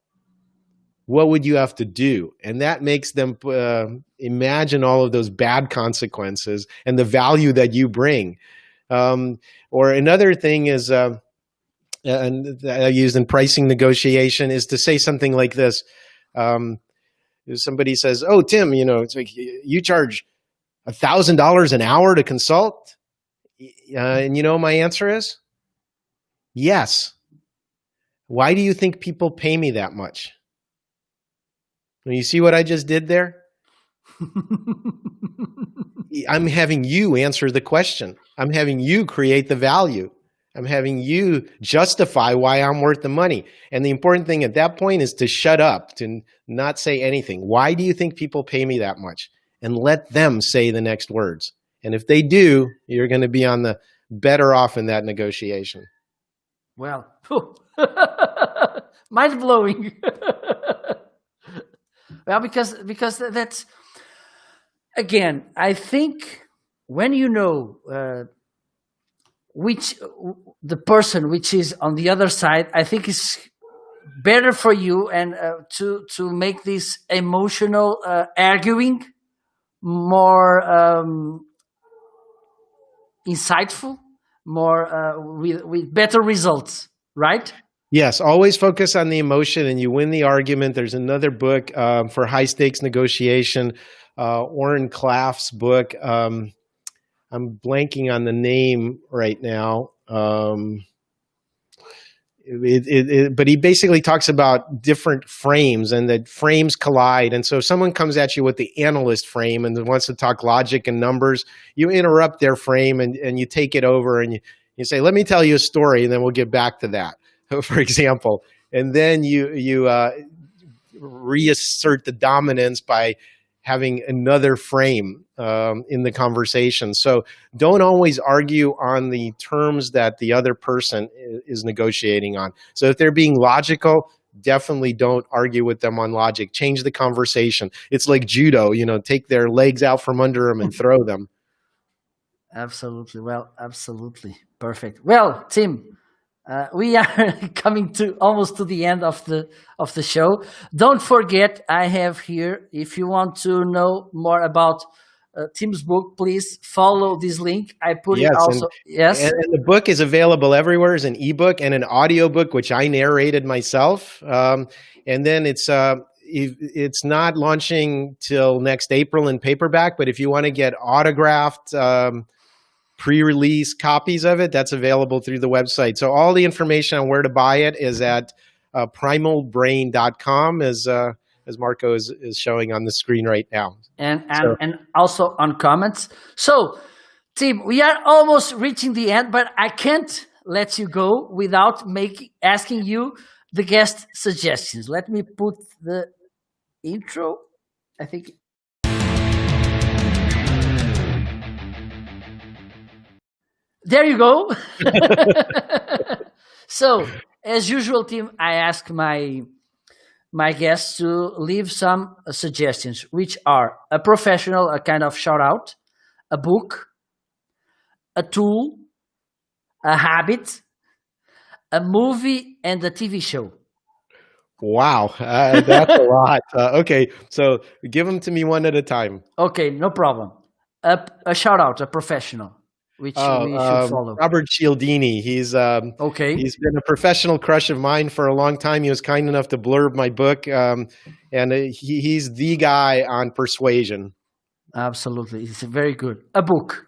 what would you have to do? And that makes them imagine all of those bad consequences and the value that you bring. Or another thing is, and that I used in pricing negotiation, is to say something like this. If somebody says, oh, Tim, it's like you charge $1,000 an hour to consult. And my answer is yes. Why do you think people pay me that much? You see what I just did there? I'm having you answer the question. I'm having you create the value. I'm having you justify why I'm worth the money. And the important thing at that point is to shut up, to not say anything. Why do you think people pay me that much? and let them say the next words. And if they do, you're going to be on the better off in that negotiation. Well, mind blowing. Well, because that's, again, I think when you know which the person which is on the other side, I think it's better for you and to make this emotional arguing more insightful, more with better results, right? Yes, always focus on the emotion and you win the argument. There's another book for high stakes negotiation, Oren Klaff's book. I'm blanking on the name right now. But he basically talks about different frames and that frames collide. And so if someone comes at you with the analyst frame and wants to talk logic and numbers, you interrupt their frame and you take it over and you say, let me tell you a story and then we'll get back to that, for example. And then you reassert the dominance by having another frame in the conversation. So don't always argue on the terms that the other person is negotiating on. So if they're being logical, definitely don't argue with them on logic. Change the conversation. It's like judo, take their legs out from under them and throw them. Absolutely. Well, absolutely. Perfect. Well, Tim, we are coming to almost to the end of the show. Don't forget, I have here, if you want to know more about Tim's book, please follow this link. I put it also. Yes. And the book is available everywhere as an ebook and an audiobook, which I narrated myself. And then it's not launching till next April in paperback, but if you want to get autographed pre-release copies of it, that's available through the website. So all the information on where to buy it is at primalbrain.com, as Marco is showing on the screen right now. And also on comments. So, Tim, we are almost reaching the end, but I can't let you go without asking you the guest suggestions. Let me put the intro. I think. There you go. So, as usual, Tim, I ask my guests to leave some suggestions, which are a professional, a kind of shout out, a book, a tool, a habit, a movie, and a TV show. Wow, that's a lot. Okay, so give them to me one at a time. Okay, no problem. A shout out, a professional. Which we should follow. Robert Cialdini. He's okay. He's been a professional crush of mine for a long time. He was kind enough to blurb my book, and he's the guy on persuasion. Absolutely, it's very good. A book.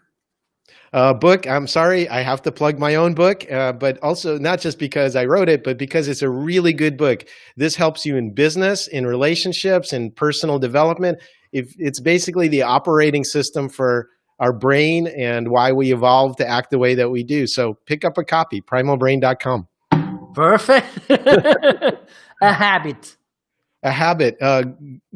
Book. I'm sorry, I have to plug my own book, but also not just because I wrote it, but because it's a really good book. This helps you in business, in relationships, in personal development. It's basically the operating system for our brain and why we evolved to act the way that we do. So pick up a copy, primalbrain.com. Perfect. A habit. A habit,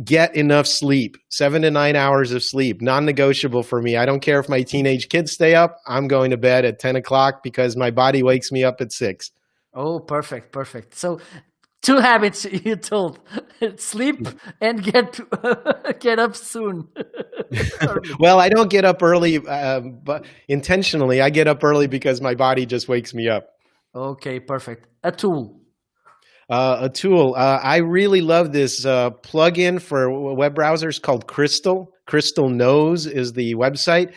get enough sleep, 7 to 9 hours of sleep, non-negotiable for me. I don't care if my teenage kids stay up. I'm going to bed at 10 o'clock because my body wakes me up at 6. Oh, perfect. Perfect. So 2 habits you told: sleep and get up soon. Well, I don't get up early, but intentionally, I get up early because my body just wakes me up. Okay, perfect. A tool. I really love this plugin for web browsers called Crystal. Crystal Knows is the website.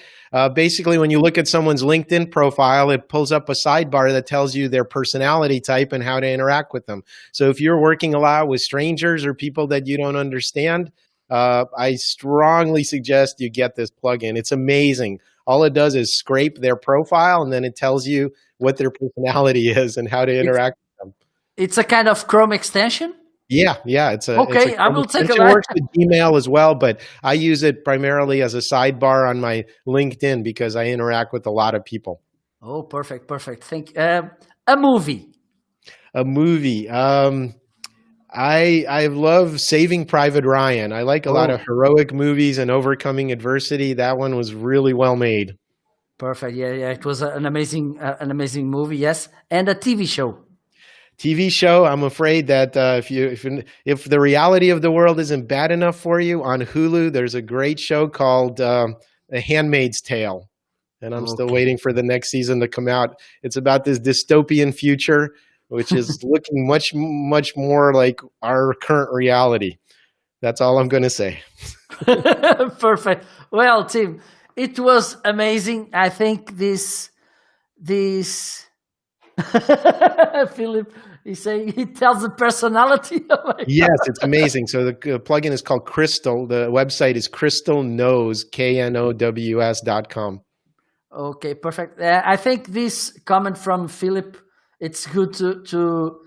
Basically, when you look at someone's LinkedIn profile, it pulls up a sidebar that tells you their personality type and how to interact with them. So if you're working a lot with strangers or people that you don't understand, I strongly suggest you get this plugin. It's amazing. All it does is scrape their profile, and then it tells you what their personality is and how to interact with them. It's a kind of Chrome extension? Yeah. Okay, I will take a look. It works with Gmail as well, but I use it primarily as a sidebar on my LinkedIn because I interact with a lot of people. Oh, perfect. A movie. A movie. I love Saving Private Ryan. I like a lot Oh, of heroic movies and overcoming adversity. That one was really well made. perfect. Yeah, yeah. It was an amazing movie. Yes, and a TV show. TV show. I'm afraid that if the reality of the world isn't bad enough for you, on Hulu, there's a great show called The Handmaid's Tale, and I'm still Okay. waiting for the next season to come out. It's about this dystopian future, which is looking much more like our current reality. That's all I'm going to say. Perfect. Well, Tim, it was amazing. I think this Philip is saying he tells the personality. Oh my Yes, it's amazing. So the plugin is called Crystal. The website is crystalknows, KNOWS.com. Okay, perfect. I think this comment from Philip, it's good to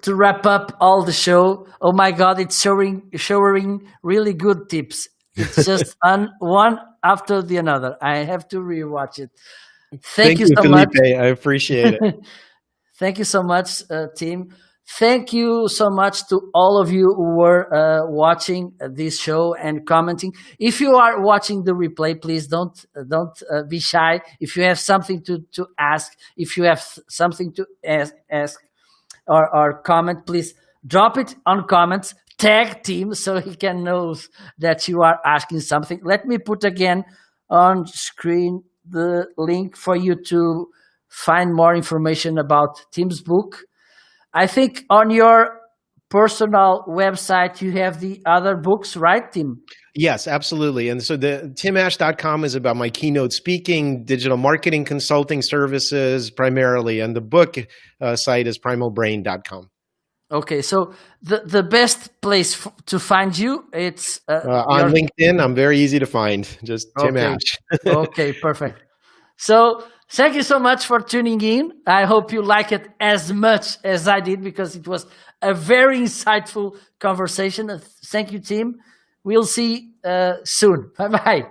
wrap up all the show. Oh my God, it's showing really good tips. It's just one after the other. I have to rewatch it. Thank Thank you you, so much. Felipe. I appreciate it. Thank you so much, team. Thank you so much to all of you who were watching this show and commenting. If you are watching the replay, please don't be shy. If you have something to ask, if you have something to ask or comment, please drop it on comments. Tag Tim so he can know that you are asking something. Let me put again on screen the link for you to find more information about Tim's book. I think on your personal website you have the other books, right, Tim? Yes, absolutely. And so the timash.com is about my keynote speaking, digital marketing consulting services primarily. And the book site is primalbrain.com. Okay, so the best place to find you, it's On LinkedIn, I'm very easy to find. Just Tim okay. Ash. Okay, perfect. So thank you so much for tuning in. I hope you like it as much as I did because it was a very insightful conversation. Thank you, Tim. We'll see soon. Bye bye.